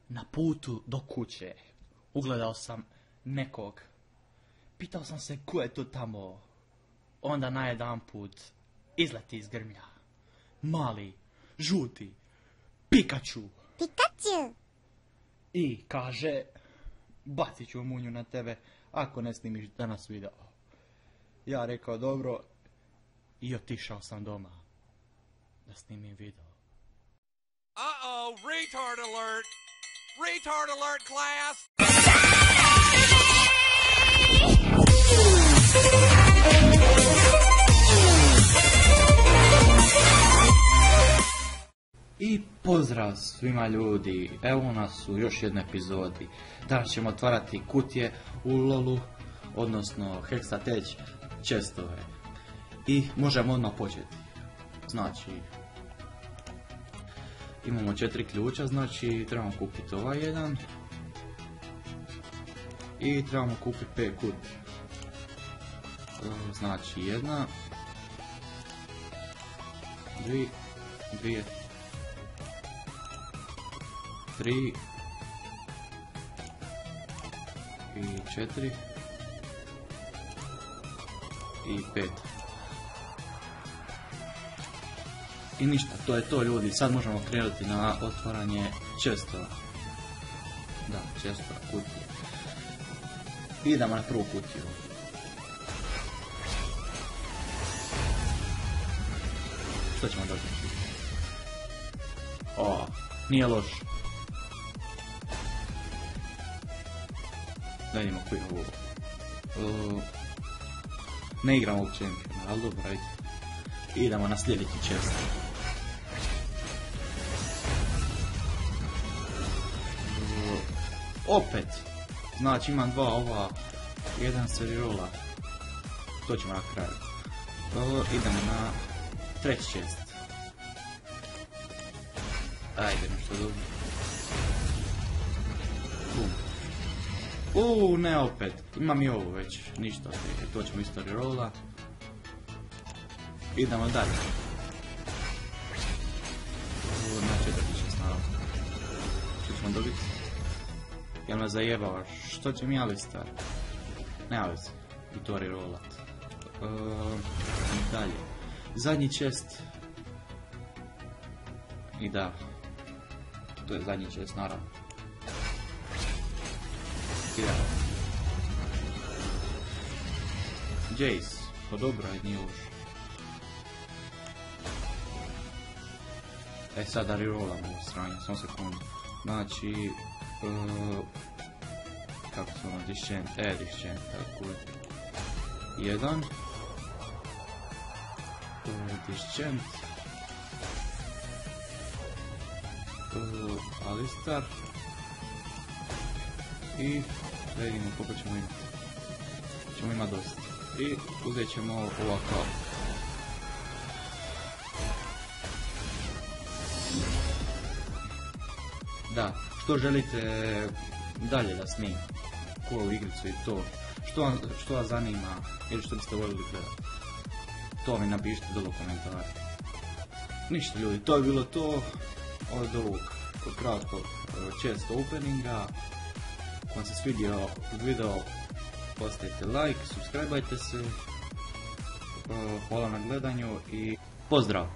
Na putu do kuće ugledao sam nekog. Pitao sam se ko je to tamo. Onda najedanput izleti iz grmlja. Mali, žuti, Pikachu. Pikachu! I kaže, bacit ću munju na tebe ako ne snimiš danas video. Ja rekao dobro i otišao sam doma da snimim video. Uh-oh, retard alert! Retard alert, class! I pozdrav svima ljudi, evo nas u još jednoj epizodi. Danas ćemo otvarati kutije u LoLu, odnosno Hexatech chestove. I možemo odmah početi. Znači, imamo 4 ključa, znači trebamo kupiti ovaj jedan. I trebamo kupiti 5 kutija. Znači jedna, dvije, 3 i 4 i 5. I ništa, to je to ljudi, sad možemo krenuti na otvaranje chestova. Da, chestova, kutije. Idemo na prvu kutiju. Što ćemo dobiti? O, nije loš. Da vidimo koji je ovo. Ne igram ovog čempiona, ali dobro, ajde. Idemo na sljedeći chest. Opet. Znači imam dva ova. Jedan se rerolla. To ćemo na kraju. Idemo na treći chest. Ajde, nešto dobro. Ne opet, imam i ovo već, ništa, to ćemo isto rerolla. Idemo dalje. Na četvrti šest naravno. Što ćemo dobiti? Jel me zajebavaš? Što će mi Alistar? Ne Alistar, i to rerollat. Dalje. Zadnji chest. I da. To je zadnji chest naravno. Idemo. Jace, pa dobro, ajde nije loš. Sada rerollam ovo sranje, samo sekundu. Znači, kako se ono, dischant, tako je. Jedan. Dischant. Alistar. I da vidimo koliko ćemo imati. Ćemo imati dosta. I uzet ćemo ovako. Da, što želite dalje da snimim? Koju igricu i to? Što vas zanima ili što biste voljeli gledati? To mi napišite dole u komentari. Ništa ljudi, to je bilo to od ovog kratkog chest openinga. Ako vam se svidio video, ostavite like, subscribeajte se. Hvala na gledanju i pozdrav!